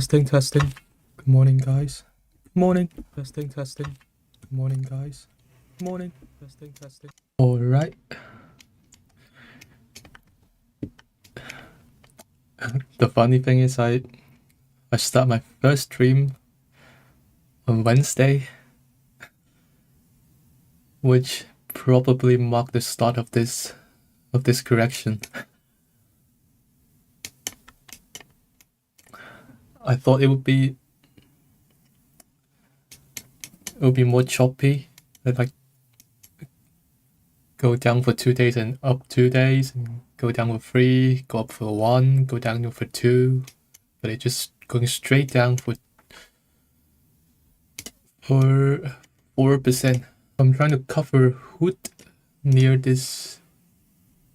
Testing. Good morning, guys. Morning. Testing. Good morning, guys. Morning. Testing. All right. The funny thing is, I start my first stream on Wednesday, which probably marked the start of this correction. I thought it would be more choppy. I'd like go down for 2 days and up 2 days, and go down for 3, go up for 1, go down for 2, but it's just going straight down for 4%. I'm trying to cover hood near this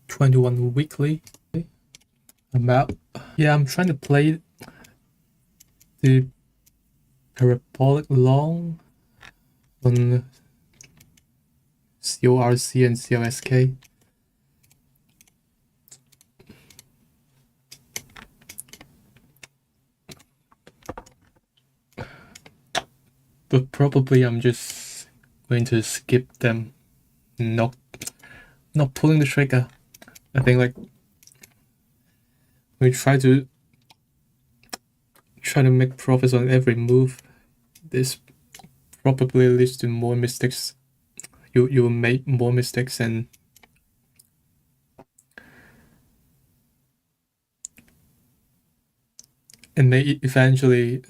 21 weekly amount. Yeah, I'm trying to play the parabolic long on CORC and COSK. But probably I'm just going to skip them, not pulling the trigger. I think like we try to make profits on every move. This probably leads to more mistakes. You will make more mistakes and may eventually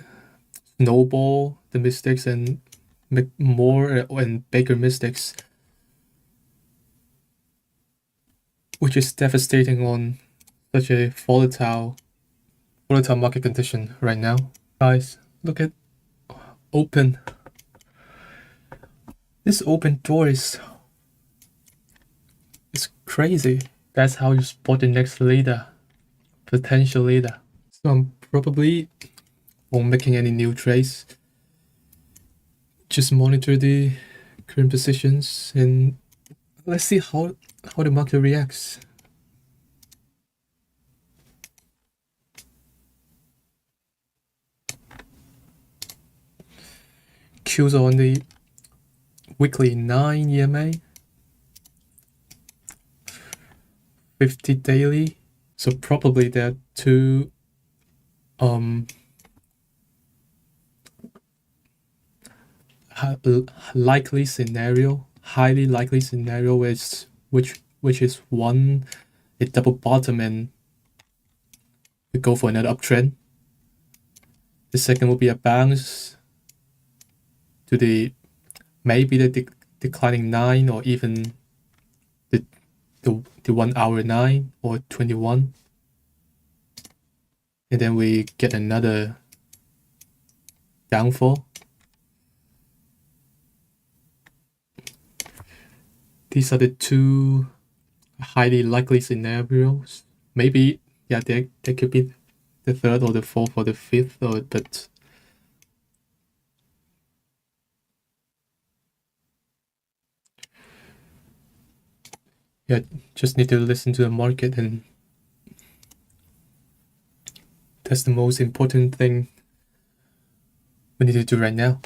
snowball the mistakes and make more and bigger mistakes, which is devastating on such a volatile market condition right now. Guys, look at open. This open door is crazy. That's how you spot the next leader, potential leader. So I'm probably won't making any new trades. Just monitor the current positions and let's see how the market reacts. Qs on the weekly 9 EMA, 50 daily. So probably there are two highly likely scenario is which is one, a double bottom and we go for another uptrend. The second will be a bounce to the maybe the declining 9 or even the 1 hour 9 or 21, and then we get another downfall. These are the two highly likely scenarios. Maybe, yeah, there could be the third or the fourth or the fifth, but yeah, just need to listen to the market, and that's the most important thing we need to do right now.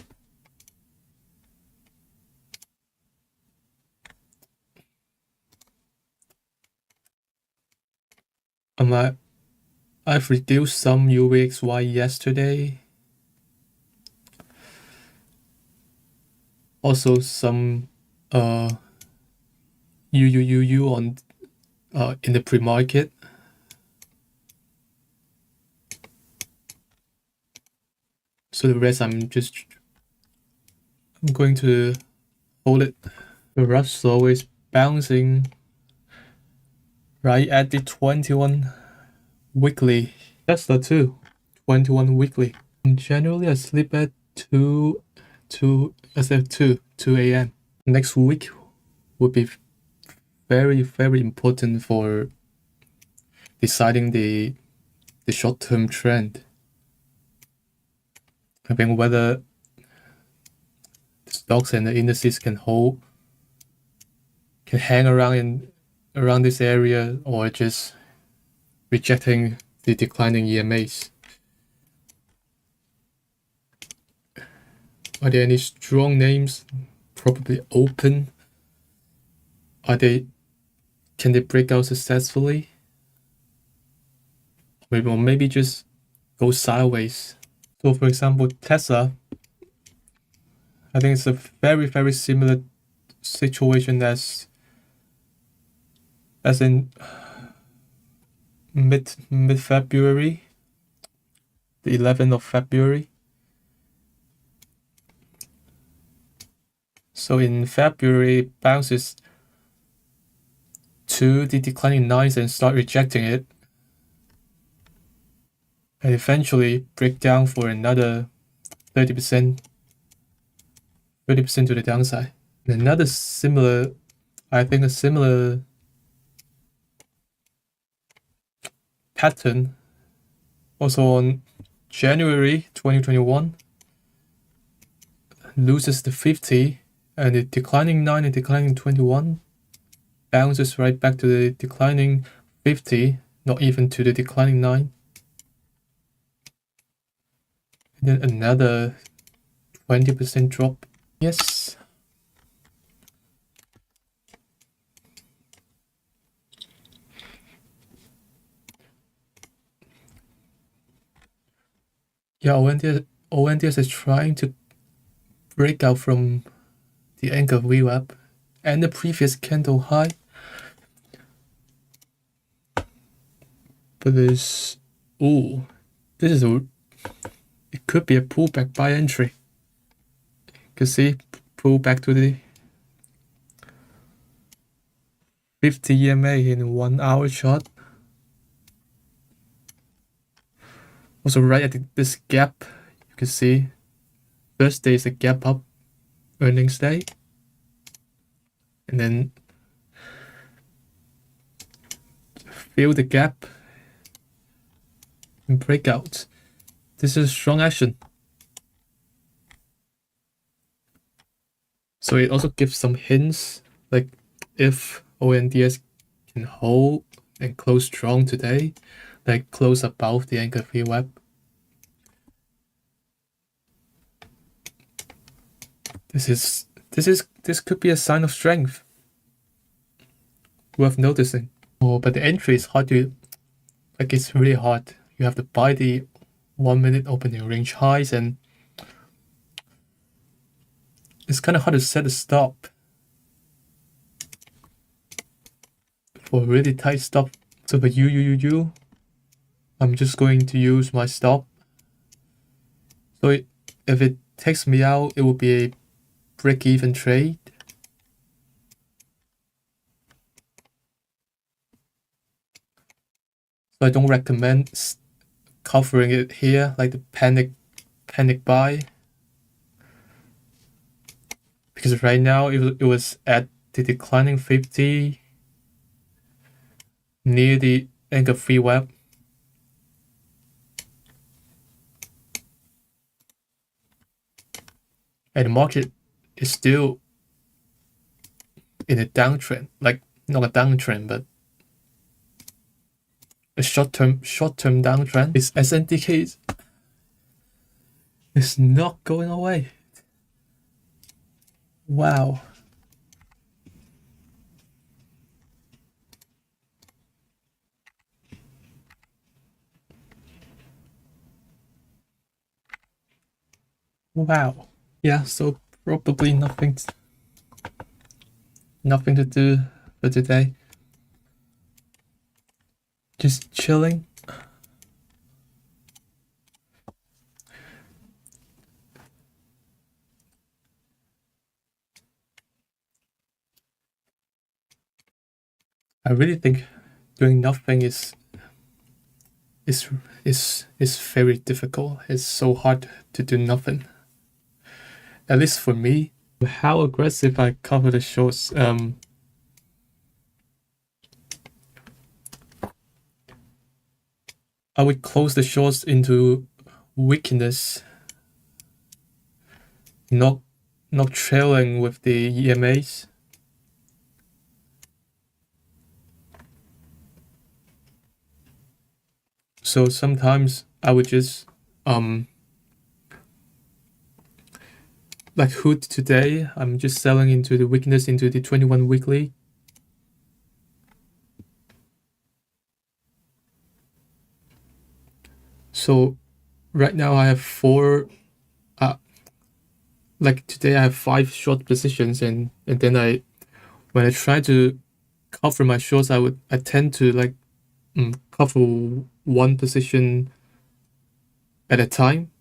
I've reduced some USY yesterday. Also some UUUU on in the pre-market. So the rest I'm going to hold it. The rush is always bouncing right at the 21 weekly. That's the 21 weekly. And generally I sleep at 2 a.m. Next week would be very, very important for deciding the short-term trend. I think whether the stocks and the indices can hang around this area or just rejecting the declining EMAs. Are there any strong names? Probably open. Can they break out successfully? Maybe just go sideways. So for example, Tesla, I think it's a very, very similar situation as in mid February, the 11th of February. So in February, it bounces to the declining 9s and start rejecting it, and eventually break down for another 30% to the downside. And another similar, I think a similar pattern also on January 2021, loses the 50 and the declining 9 and declining 21 bounces right back to the declining 50, not even to the declining 9. And then another 20% drop. Yes. Yeah, ONDS is trying to break out from the anchor VWAP and the previous candle high. But it could be a pullback buy entry. You can see, pull back to the 50 EMA in 1 hour chart. Also right at this gap, you can see Thursday is a gap up earnings day. And then fill the gap and breakout. This is strong action. So it also gives some hints, like if ONDS can hold and close strong today, like close above the anchor VWAP. This could be a sign of strength. Worth noticing. Oh, but the entry is hard to, like it's really hard. You have to buy the 1 minute opening range highs, and it's kind of hard to set a stop for a really tight stop. So for I'm just going to use my stop. So if it takes me out, it will be a break-even trade. So I don't recommend covering it here, like the panic buy, because right now it was at the declining 50 near the anchor VWAP. And the market is still in a downtrend, like not a downtrend, but a short-term downtrend. This SNDK is not going away. Wow. Wow. Yeah, so probably nothing to do for today. Just chilling. I really think doing nothing is very difficult. It's so hard to do nothing. At least for me. How aggressive I cover the shorts. I would close the shorts into weakness, not trailing with the EMAs. So sometimes I would just like hood today, I'm just selling into the weakness into the 21 weekly. So right now I have like today I have 5 short positions, and then when I try to cover my shorts, I tend to like cover one position at a time.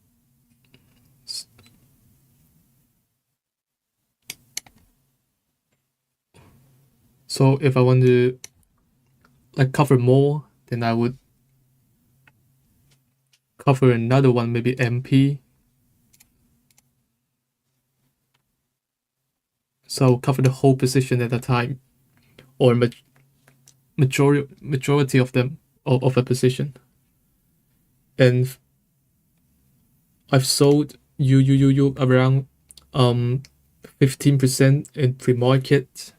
So if I want to like cover more, then I would cover another one, maybe MP. So cover the whole position at a time, or majority of them of a position. And I've sold you around 15% in pre-market,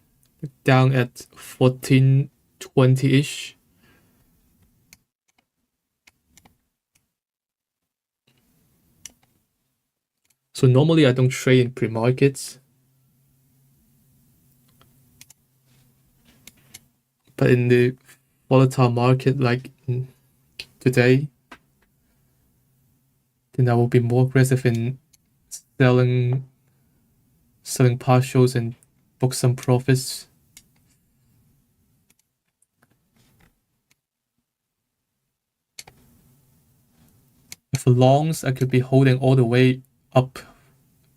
down at 14.20-ish. So normally I don't trade in pre-markets, but in the volatile market like today, then I will be more aggressive in selling partials and book some profits. For longs, I could be holding all the way up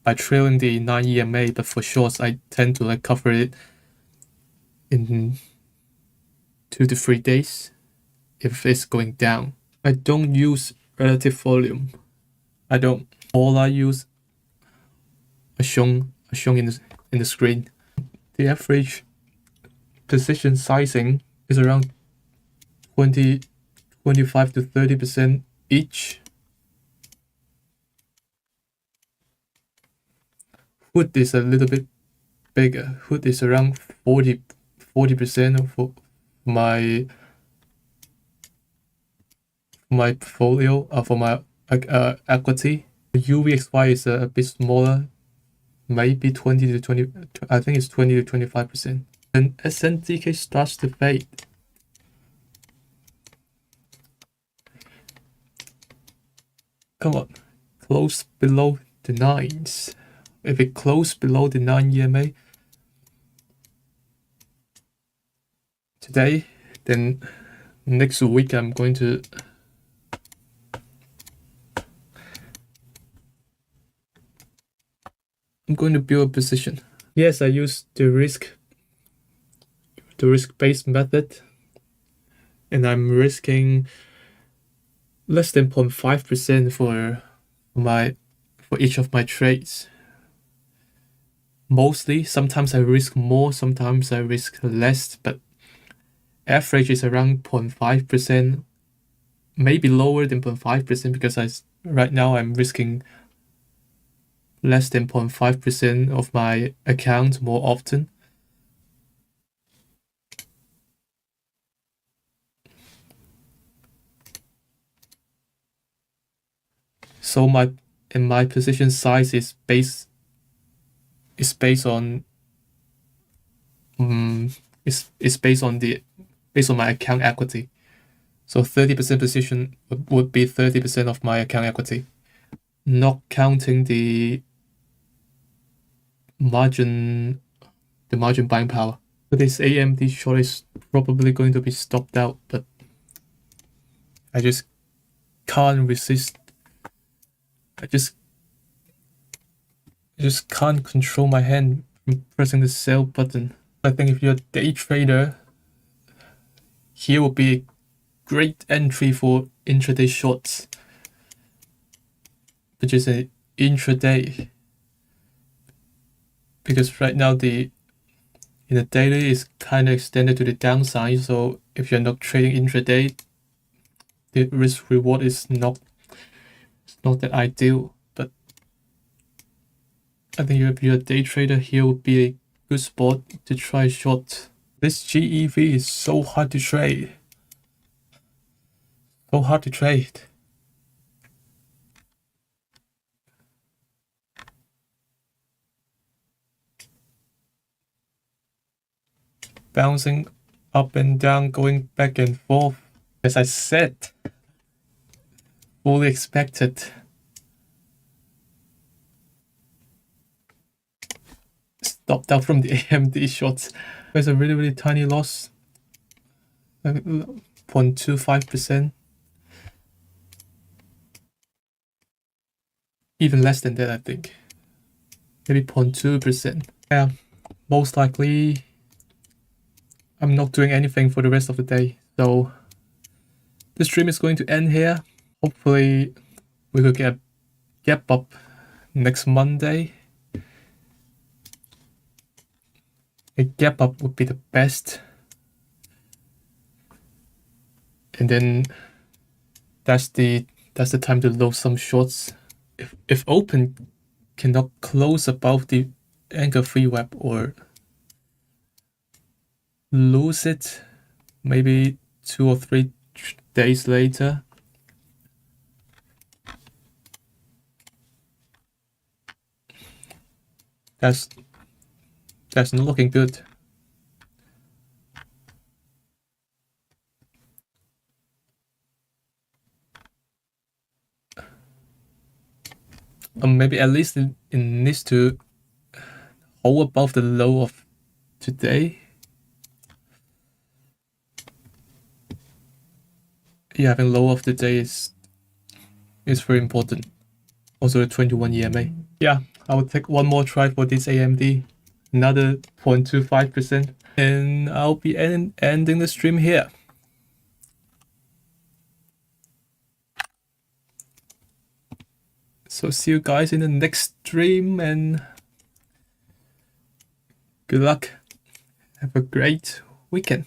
by trailing the 9 EMA, but for shorts, I tend to like cover it in 2 to 3 days if it's going down. I don't use relative volume. I don't. All I use are shown in the screen. The average position sizing is around 25 to 30% each. Hood is a little bit bigger. Hood is around 40% of my portfolio, for my equity. The UVXY is a bit smaller, maybe 20 to 20. I think it's 20 to 25%. And SNDK starts to fade. Come on, close below the 9s. If it close below the 9 EMA today, then next week I'm going to build a position. Yes, I use the risk-based method, and I'm risking less than 0.5% for each of my trades. Mostly, sometimes I risk more, sometimes I risk less, but average is around 0.5%, maybe lower than 0.5%, because right now I'm risking less than 0.5% of my account more often. So my position size is based on my account equity. So 30% position would be 30% of my account equity, not counting the margin buying power. So this AMD short is probably going to be stopped out, but I just can't resist. I just can't control my hand from pressing the sell button. I think if you're a day trader, here would be a great entry for intraday shorts, which is an intraday, because right now in the daily is kind of extended to the downside. So if you're not trading intraday, the risk reward is not that ideal. But I think if you're a day trader, here would be a good spot to try short. This GEV is so hard to trade. So hard to trade. bouncing up and down, going back and forth. As I said, fully expected. Stopped out from the AMD shorts. There's a really tiny loss, 0.25%. Even less than that, I think. Maybe 0.2%. Yeah, most likely I'm not doing anything for the rest of the day. So the stream is going to end here. Hopefully we will get a gap up next Monday. A gap up would be the best. And then that's the time to load some shorts. If open cannot close above the anchor free web or lose it maybe 2 or 3 days later, that's not looking good. Maybe at least it needs to hold above the low of today. Yeah, having low of the day is very important. Also the 21 EMA. Yeah, I will take one more try for this AMD. Another 0.25%. And I'll be ending the stream here. So see you guys in the next stream, and good luck. Have a great weekend.